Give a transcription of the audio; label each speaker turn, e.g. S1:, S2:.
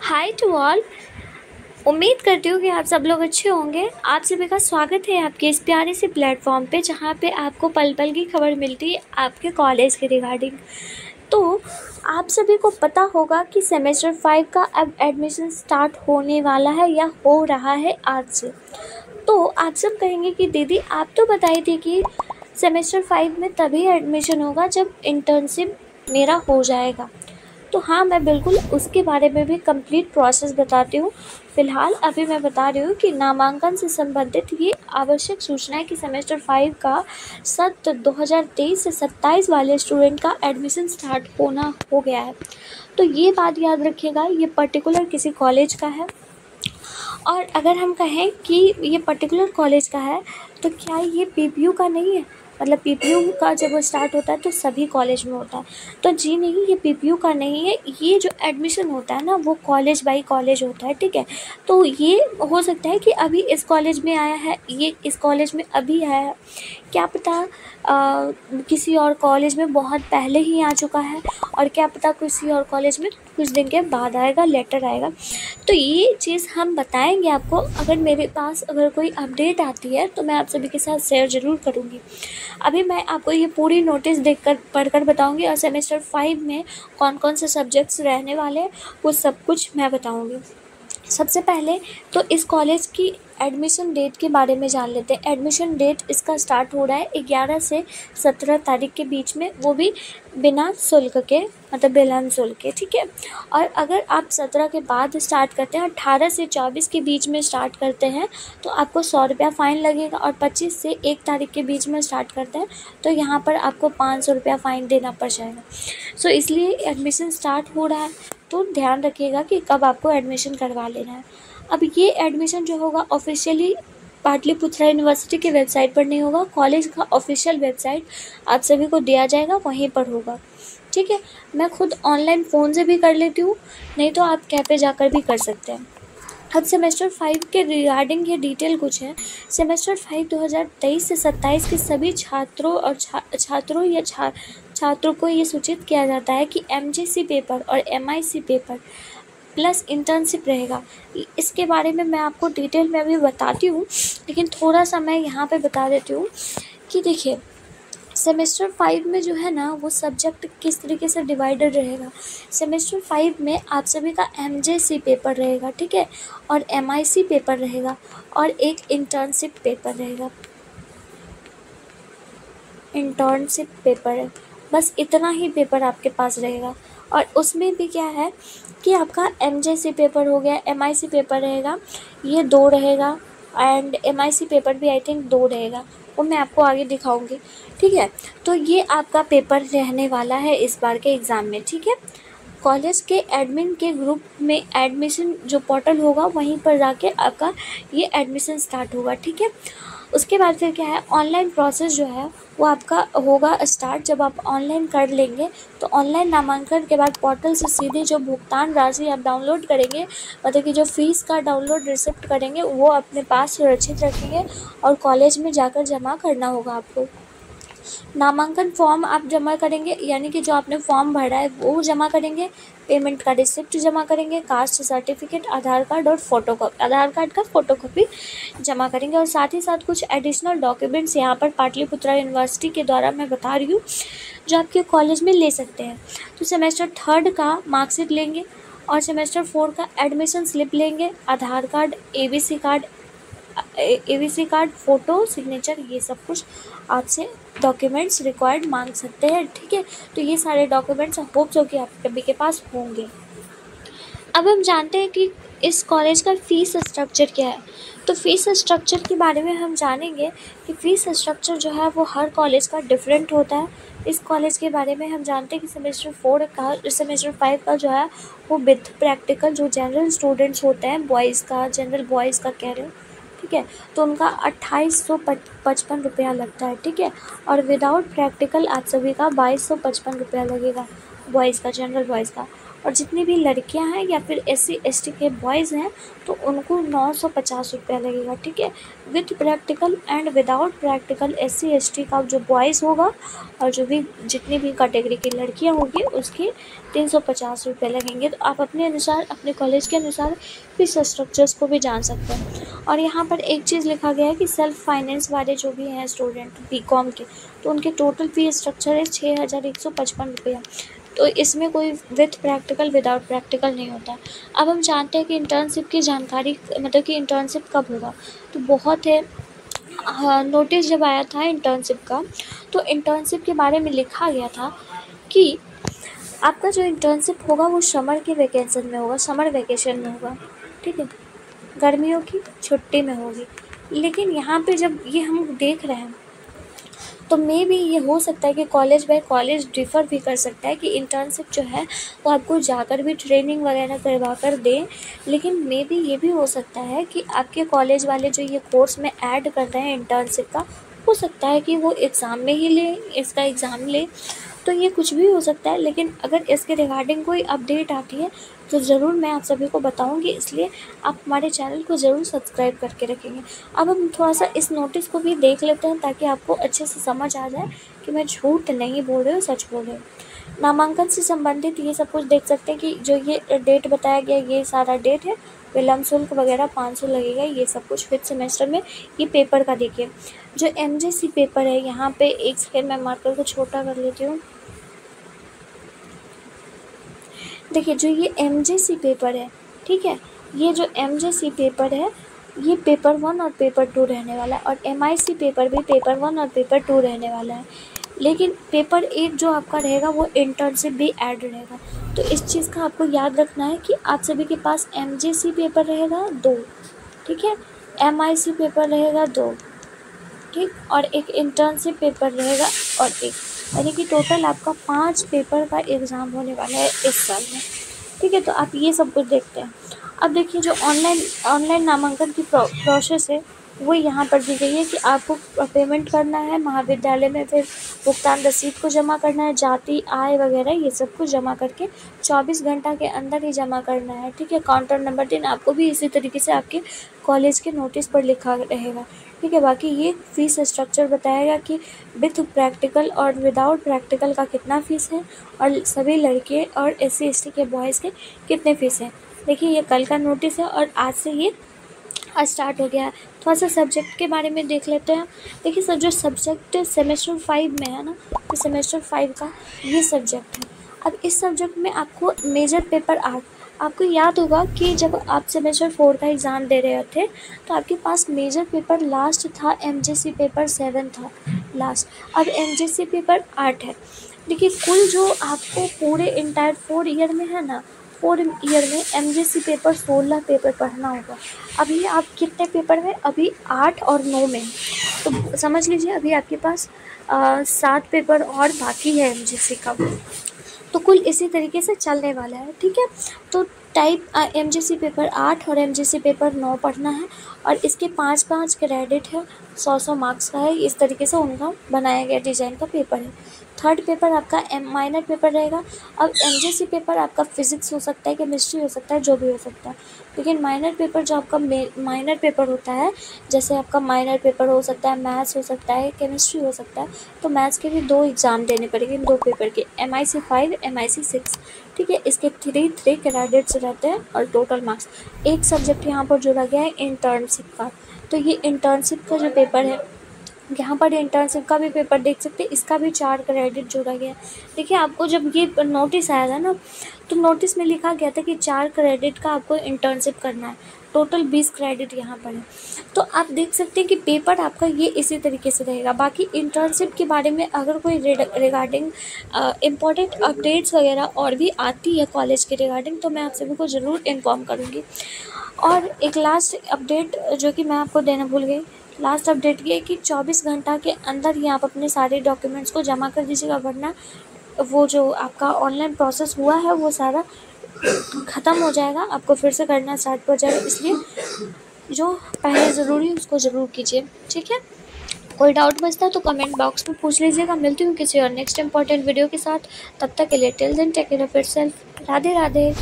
S1: Hi to all. उम्मीद करती हूँ कि आप सब लोग अच्छे होंगे। आप सभी का स्वागत है आपके इस प्यारे से प्लेटफॉर्म पे, जहाँ पे आपको पल पल की खबर मिलती है आपके कॉलेज के रिगार्डिंग। तो आप सभी को पता होगा कि सेमेस्टर 5 का अब एडमिशन स्टार्ट होने वाला है या हो रहा है आज से। तो आप सब कहेंगे कि दीदी आप तो बताई थी कि सेमेस्टर 5 में तभी एडमिशन होगा जब इंटर्नशिप मेरा हो जाएगा। तो हाँ, मैं बिल्कुल उसके बारे में भी कंप्लीट प्रोसेस बताती हूँ। फ़िलहाल अभी मैं बता रही हूँ कि नामांकन से संबंधित ये आवश्यक सूचना है कि सेमेस्टर 5 का सत्र 2023 से 27 वाले स्टूडेंट का एडमिशन स्टार्ट होना हो गया है। तो ये बात याद रखिएगा, ये पर्टिकुलर किसी कॉलेज का है। और अगर हम कहें कि ये पर्टिकुलर कॉलेज का है तो क्या ये पीपीयू का नहीं है? मतलब पीपीयू का जब स्टार्ट होता है तो सभी कॉलेज में होता है। तो जी नहीं, ये पीपीयू का नहीं है। ये जो एडमिशन होता है ना, वो कॉलेज बाई कॉलेज होता है, ठीक है। तो ये हो सकता है कि अभी इस कॉलेज में आया है, ये इस कॉलेज में अभी आया है, क्या पता किसी और कॉलेज में बहुत पहले ही आ चुका है, और क्या पता किसी और कॉलेज में कुछ दिन के बाद आएगा, लेटर आएगा। तो ये चीज़ हम बताएंगे आपको। अगर मेरे पास अगर कोई अपडेट आती है तो मैं आप सभी के साथ शेयर ज़रूर करूँगी। अभी मैं आपको ये पूरी नोटिस देखकर पढ़कर बताऊँगी, और सेमेस्टर 5 में कौन कौन से सब्जेक्ट्स रहने वाले हैं वो सब कुछ मैं बताऊँगी। सबसे पहले तो इस कॉलेज की एडमिशन डेट के बारे में जान लेते हैं। एडमिशन डेट इसका स्टार्ट हो रहा है 11 से 17 तारीख के बीच में, वो भी बिना शुल्क के, मतलब बिना शुल्क के, ठीक है। और अगर आप 17 के बाद स्टार्ट करते हैं, 18 से 24 के बीच में स्टार्ट करते हैं तो आपको 100 रुपया फ़ाइन लगेगा, और 25 से 1 तारीख के बीच में स्टार्ट करते हैं तो यहाँ पर आपको 500 रुपया फ़ाइन देना पड़ जाएगा। सो इसलिए एडमिशन स्टार्ट हो रहा है, तो ध्यान रखिएगा कि कब आपको एडमिशन करवा लेना है। अब ये एडमिशन जो होगा ऑफिशियली पाटलिपुत्रा यूनिवर्सिटी के वेबसाइट पर नहीं होगा, कॉलेज का ऑफिशियल वेबसाइट आप सभी को दिया जाएगा, वहीं पर होगा, ठीक है। मैं खुद ऑनलाइन फ़ोन से भी कर लेती हूँ, नहीं तो आप कैफ़े जाकर भी कर सकते हैं। अब सेमेस्टर 5 के रिगार्डिंग ये डिटेल कुछ है। सेमेस्टर 5 2023 से 27 के सभी छात्रों और छात्रों को ये सूचित किया जाता है कि एमजेसी पेपर और एमआईसी पेपर प्लस इंटर्नशिप रहेगा। इसके बारे में मैं आपको डिटेल में अभी बताती हूँ, लेकिन थोड़ा सा मैं यहाँ पे बता देती हूँ कि देखिए, सेमेस्टर 5 में जो है ना, वो सब्जेक्ट किस तरीके से डिवाइडेड रहेगा। सेमेस्टर 5 में आप सभी का एमजेसी पेपर रहेगा, ठीक है, और एमआईसी पेपर रहेगा, और एक इंटर्नशिप पेपर रहेगा। इंटर्नशिप पेपर है, बस इतना ही पेपर आपके पास रहेगा। और उसमें भी क्या है कि आपका एमजेसी पेपर हो गया, एमआईसी पेपर रहेगा, ये 2 रहेगा, एंड एमआईसी पेपर भी आई थिंक 2 रहेगा, वो मैं आपको आगे दिखाऊंगी, ठीक है। तो ये आपका पेपर रहने वाला है इस बार के एग्ज़ाम में, ठीक है। कॉलेज के एडमिन के ग्रुप में एडमिशन जो पोर्टल होगा वहीं पर जाके आपका ये एडमिशन स्टार्ट होगा, ठीक है। उसके बाद फिर क्या है, ऑनलाइन प्रोसेस जो है वो आपका होगा स्टार्ट। जब आप ऑनलाइन कर लेंगे तो ऑनलाइन नामांकन के बाद पोर्टल से सीधे जो भुगतान राशि आप डाउनलोड करेंगे, मतलब कि जो फ़ीस का डाउनलोड रिसिप्ट करेंगे, वो अपने पास सुरक्षित रखेंगे और कॉलेज में जाकर जमा करना होगा आपको। नामांकन फॉर्म आप जमा करेंगे, यानी कि जो आपने फॉर्म भरा है वो जमा करेंगे, पेमेंट का रिसिप्ट जमा करेंगे, कास्ट सर्टिफिकेट, आधार कार्ड और आधार कार्ड का फ़ोटोकॉपी जमा करेंगे, और साथ ही साथ कुछ एडिशनल डॉक्यूमेंट्स यहाँ पर पाटलिपुत्रा यूनिवर्सिटी के द्वारा मैं बता रही हूँ जो आपके कॉलेज में ले सकते हैं। तो सेमेस्टर 3 का मार्कशीट लेंगे, और सेमेस्टर 4 का एडमिशन स्लिप लेंगे, Aadhaar card, ABC card, photo, signature, ये सब कुछ आपसे डॉक्यूमेंट्स रिक्वायर्ड मांग सकते हैं, ठीक है। तो ये सारे डॉक्यूमेंट्स होप सो कि आप सभी के पास होंगे। अब हम जानते हैं कि इस कॉलेज का फ़ीस स्ट्रक्चर क्या है। तो फ़ीस स्ट्रक्चर के बारे में हम जानेंगे कि फ़ीस स्ट्रक्चर जो है वो हर कॉलेज का डिफरेंट होता है। इस कॉलेज के बारे में हम जानते हैं कि सेमेस्टर 5 का जो है वो विद प्रैक्टिकल, जो जनरल स्टूडेंट्स होते हैं, बॉयज़ का, जनरल बॉयज़ का कह रहे हो, ठीक है, तो उनका 2855 रुपया लगता है, ठीक है। और विदाउट प्रैक्टिकल आप सभी का 2255 रुपया लगेगा, बॉयज़ का, जनरल बॉयज़ का। और जितनी भी लड़कियां हैं या फिर SC ST के बॉयज़ हैं तो उनको 950 रुपया लगेगा, ठीक है। With practical and without practical SC ST का जो बॉयज़ होगा और जो भी जितनी भी कैटेगरी की लड़कियां होंगी उसके 350 रुपये लगेंगे। तो आप अपने अनुसार, अपने कॉलेज के अनुसार फीस स्ट्रक्चर्स को भी जान सकते हैं। और यहाँ पर एक चीज़ लिखा गया है कि सेल्फ फाइनेंस वाले जो भी हैं स्टूडेंट BCom के, तो उनके टोटल फीस स्ट्रक्चर है 6155 रुपया। तो इसमें कोई विथ प्रैक्टिकल विदाउट प्रैक्टिकल नहीं होता। अब हम जानते हैं कि इंटर्नशिप की जानकारी, मतलब कि इंटर्नशिप कब होगा, तो बहुत है। हाँ, नोटिस जब आया था इंटर्नशिप का, तो इंटर्नशिप के बारे में लिखा गया था कि आपका जो इंटर्नशिप होगा वो समर के वेकेशन में होगा, समर वेकेशन में होगा, ठीक है, गर्मियों की छुट्टी में होगी। लेकिन यहाँ पे जब ये हम देख रहे हैं तो मे भी ये हो सकता है कि कॉलेज बाय कॉलेज डिफ़र भी कर सकता है कि इंटर्नशिप जो है वो आपको जाकर भी ट्रेनिंग वगैरह करवा कर दें। लेकिन मे भी ये भी हो सकता है कि आपके कॉलेज वाले जो ये कोर्स में ऐड कर रहे हैं इंटर्नशिप का, हो सकता है कि वो एग्ज़ाम में ही ले, इसका एग्ज़ाम ले। तो ये कुछ भी हो सकता है, लेकिन अगर इसके रिगार्डिंग कोई अपडेट आती है तो ज़रूर मैं आप सभी को बताऊंगी, इसलिए आप हमारे चैनल को ज़रूर सब्सक्राइब करके रखेंगे। अब हम थोड़ा सा इस नोटिस को भी देख लेते हैं ताकि आपको अच्छे से समझ आ जाए कि मैं झूठ नहीं बोल रही हूँ, सच बोल रही हूँ। नामांकन से संबंधित ये सब कुछ देख सकते हैं कि जो ये डेट बताया गया, ये सारा डेट है। विलम्ब शुल्क वगैरह 500 लगेगा, ये सब कुछ 5th सेमेस्टर में। ये पेपर का देखिए, जो MJC पेपर है, यहाँ पे एक सेकेंड मैं मार्कर को छोटा कर लेती हूँ। देखिए, जो ये MJC पेपर है, ठीक है, ये जो MJC पेपर है ये पेपर 1 और पेपर 2 रहने वाला है, और MIC पेपर भी पेपर 1 और पेपर 2 रहने वाला है। लेकिन पेपर 1 जो आपका रहेगा वो इंटर्नशिप भी ऐड रहेगा। तो इस चीज़ का आपको याद रखना है कि आप सभी के पास MJC पेपर रहेगा 2, ठीक है, MIC पेपर रहेगा 2, ठीक, और एक इंटर्नशिप पेपर रहेगा और एक, यानी कि टोटल आपका 5 पेपर का एग्ज़ाम होने वाला है इस साल में, ठीक है। तो आप ये सब कुछ देखते हैं। अब देखिए, जो ऑनलाइन नामांकन की प्रोसेस है वो यहाँ पर दी गई है कि आपको पेमेंट करना है महाविद्यालय में, फिर भुगतान रसीद को जमा करना है, जाति आय वगैरह ये सब कुछ जमा करके 24 घंटा के अंदर ही जमा करना है, ठीक है। काउंटर नंबर 3 आपको भी इसी तरीके से आपके कॉलेज के नोटिस पर लिखा रहेगा, ठीक है। बाकी ये फ़ीस स्ट्रक्चर बताएगा कि विथ प्रैक्टिकल और विदाउट प्रैक्टिकल का कितना फ़ीस है, और सभी लड़के और SC ST के बॉयज़ के कितने फ़ीस हैं। देखिए, ये कल का नोटिस है और आज से ये स्टार्ट हो गया है। थोड़ा सा सब्जेक्ट के बारे में देख लेते हैं। देखिए सर, जो सब्जेक्ट सेमेस्टर 5 में है ना, तो सेमेस्टर 5 का ये सब्जेक्ट है। अब इस सब्जेक्ट में आपको मेजर पेपर 8, आपको याद होगा कि जब आप सेमेस्टर 4 का एग्ज़ाम दे रहे थे तो आपके पास मेजर पेपर लास्ट था, MJC पेपर 7 था लास्ट, अब MJC पेपर 8 है। देखिए, कुल जो आपको पूरे इंटायर 4 ईयर में है ना, 4 ईयर में MJC पेपर 16 पेपर पढ़ना होगा। अभी आप कितने पेपर में, अभी 8 और 9 में, तो समझ लीजिए अभी आपके पास 7 पेपर और बाकी है MJC का। तो कुल इसी तरीके से चलने वाला है, ठीक है। तो टाइप MJC पेपर 8 और MJC पेपर 9 पढ़ना है, और इसके 5-5 क्रेडिट है, 100 मार्क्स का है। इस तरीके से उनका बनाया गया डिज़ाइन का पेपर है। थर्ड पेपर आपका माइनर पेपर रहेगा। अब MJC पेपर आपका फिज़िक्स हो सकता है, केमिस्ट्री हो सकता है, जो भी हो सकता है, लेकिन माइनर पेपर जो आपका माइनर पेपर होता है, जैसे आपका माइनर पेपर हो सकता है मैथ्स हो सकता है, केमिस्ट्री हो सकता है, तो मैथ्स के भी 2 एग्ज़ाम देने पड़ेंगे इन 2 पेपर के, MIC 5 MIC 6, ठीक है। इसके 3 क्रेडिट्स रहते हैं और टोटल मार्क्स। एक सब्जेक्ट यहाँ पर जोड़ा गया है इंटर्नशिप का, तो ये इंटर्नशिप का जो पेपर है, यहाँ पर इंटर्नशिप का भी पेपर देख सकते हैं, इसका भी 4 क्रेडिट जोड़ा गया है। देखिए, आपको जब ये नोटिस आया था ना, तो नोटिस में लिखा गया था कि 4 क्रेडिट का आपको इंटर्नशिप करना है, टोटल 20 क्रेडिट यहाँ पर है। तो आप देख सकते हैं कि पेपर आपका ये इसी तरीके से रहेगा। बाकी इंटर्नशिप के बारे में अगर कोई रिगार्डिंग इम्पोर्टेंट अपडेट्स वगैरह और भी आती है कॉलेज के रिगार्डिंग, तो मैं आप सभी को ज़रूर इन्फॉर्म करूँगी। और एक लास्ट अपडेट जो कि मैं आपको देना भूल गई, लास्ट अपडेट ये है कि 24 घंटा के अंदर ही आप अपने सारे डॉक्यूमेंट्स को जमा कर दीजिएगा, वरना वो जो आपका ऑनलाइन प्रोसेस हुआ है वो सारा ख़त्म हो जाएगा, आपको फिर से करना स्टार्ट हो जाएगा। इसलिए जो पहले ज़रूरी है उसको ज़रूर कीजिए, ठीक है। कोई डाउट बचता है तो कमेंट बॉक्स में पूछ लीजिएगा। मिलती हूँ किसी और नेक्स्ट इंपॉर्टेंट वीडियो के साथ। तब तक के लिए till then take care of yourself. Radhe Radhe.